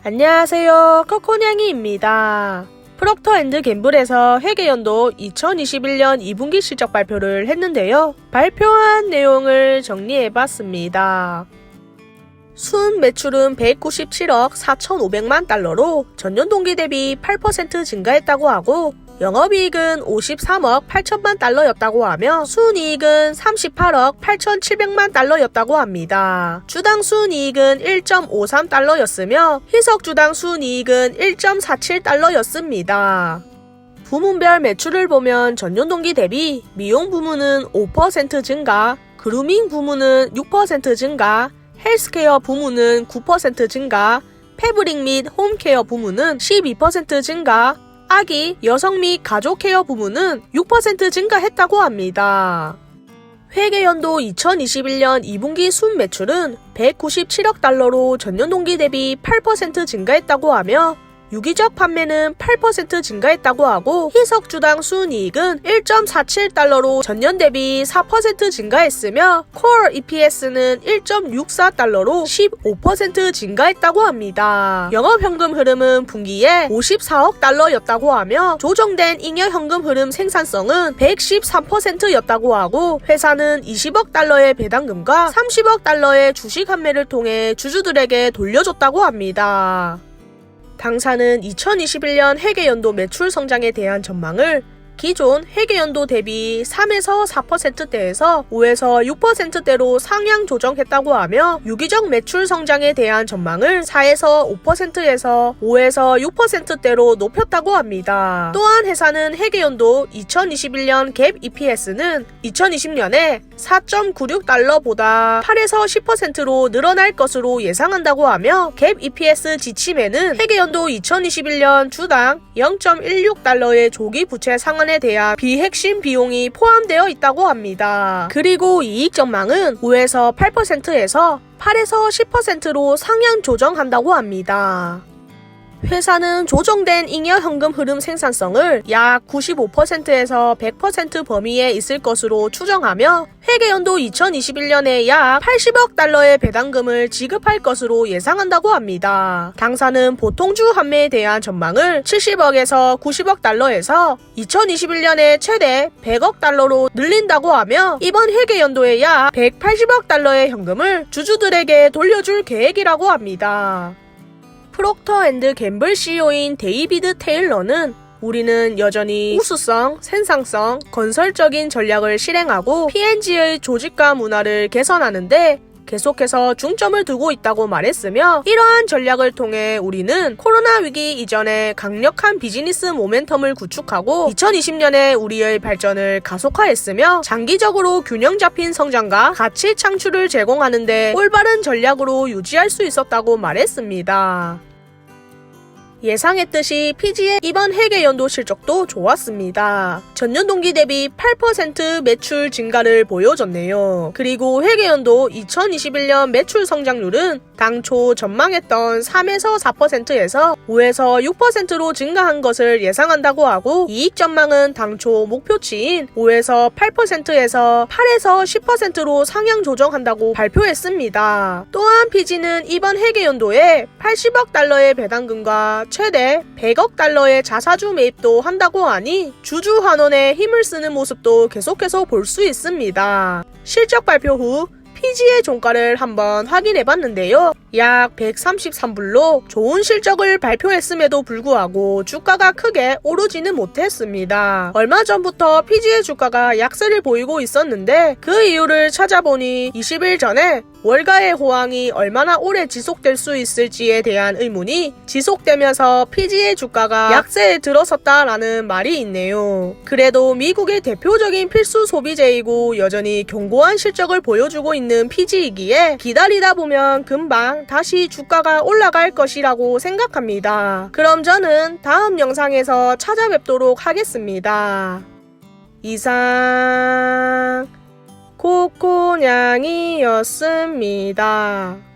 안녕하세요, 코코냥이입니다. 프록터앤드갬블에서 회계연도 2021년 2분기 실적 발표를 했는데요. 발표한 내용을 정리해봤습니다. 순 매출은 197억 4,500만 달러로 전년 동기 대비 8% 증가했다고 하고, 영업이익은 53억 8천만 달러였다고 하며 순이익은 38억 8,700만 달러였다고 합니다. 주당 순이익은 1.53달러였으며 희석주당 순이익은 1.47달러였습니다. 부문별 매출을 보면 전년 동기 대비 미용 부문은 5% 증가, 그루밍 부문은 6% 증가, 헬스케어 부문은 9% 증가, 패브릭 및 홈케어 부문은 12% 증가, 아기, 여성 및 가족 케어 부문은 6% 증가했다고 합니다. 회계연도 2021년 2분기 순 매출은 197억 달러로 전년 동기 대비 8% 증가했다고 하며 유기적 판매는 8% 증가했다고 하고 희석주당 순이익은 1.47달러로 전년 대비 4% 증가했으며 코어 EPS는 1.64달러로 15% 증가했다고 합니다. 영업현금 흐름은 분기에 54억 달러였다고 하며 조정된 잉여현금 흐름 생산성은 113%였다고 하고 회사는 20억 달러의 배당금과 30억 달러의 주식 환매를 통해 주주들에게 돌려줬다고 합니다. 당사는 2021년 회계연도 매출 성장에 대한 전망을 기존 회계연도 대비 3에서 4%대에서 5에서 6%대로 상향 조정했다고 하며 유기적 매출 성장에 대한 전망을 4에서 5%에서 5에서 6%대로 높였다고 합니다. 또한 회사는 회계연도 2021년 갭 EPS는 2020년에 4.96달러보다 8에서 10%로 늘어날 것으로 예상한다고 하며 갭 EPS 지침에는 회계연도 2021년 주당 0.16달러의 조기 부채 상환 에 대한 비핵심 비용이 포함되어 있다고 합니다. 그리고 이익 전망은 5에서 8%에서 8에서 10%로 상향 조정한다고 합니다. 회사는 조정된 잉여현금 흐름 생산성을 약 95%에서 100% 범위에 있을 것으로 추정하며 회계연도 2021년에 약 80억 달러의 배당금을 지급할 것으로 예상한다고 합니다. 당사는 보통주 환매에 대한 전망을 70억에서 90억 달러에서 2021년에 최대 100억 달러로 늘린다고 하며 이번 회계연도에 약 180억 달러의 현금을 주주들에게 돌려줄 계획이라고 합니다. 프록터앤드갬블 CEO인 데이비드 테일러는 우리는 여전히 우수성, 생산성, 건설적인 전략을 실행하고 P&G의 조직과 문화를 개선하는데 계속해서 중점을 두고 있다고 말했으며 이러한 전략을 통해 우리는 코로나 위기 이전에 강력한 비즈니스 모멘텀을 구축하고 2020년에 우리의 발전을 가속화했으며 장기적으로 균형 잡힌 성장과 가치 창출을 제공하는 데 올바른 전략으로 유지할 수 있었다고 말했습니다. 예상했듯이 PG의 이번 회계연도 실적도 좋았습니다. 전년 동기 대비 8% 매출 증가를 보여줬네요. 그리고 회계연도 2021년 매출 성장률은 당초 전망했던 3에서 4%에서 5에서 6%로 증가한 것을 예상한다고 하고 이익 전망은 당초 목표치인 5에서 8%에서 8에서 10%로 상향 조정한다고 발표했습니다. 또한 PG는 이번 회계연도에 80억 달러의 배당금과 최대 100억 달러의 자사주 매입도 한다고 하니 주주 환원에 힘을 쓰는 모습도 계속해서 볼 수 있습니다. 실적 발표 후 PG의 종가를 한번 확인해봤는데요. 약 133불로 좋은 실적을 발표했음에도 불구하고 주가가 크게 오르지는 못했습니다. 얼마 전부터 PG의 주가가 약세를 보이고 있었는데 그 이유를 찾아보니 20일 전에 월가의 호황이 얼마나 오래 지속될 수 있을지에 대한 의문이 지속되면서 PG의 주가가 약세에 들어섰다라는 말이 있네요. 그래도 미국의 대표적인 필수 소비재이고 여전히 견고한 실적을 보여주고 있는 PG이기에 기다리다 보면 금방 다시 주가가 올라갈 것이라고 생각합니다. 그럼 저는 다음 영상에서 찾아뵙도록 하겠습니다. 이상 코코냥이였습니다.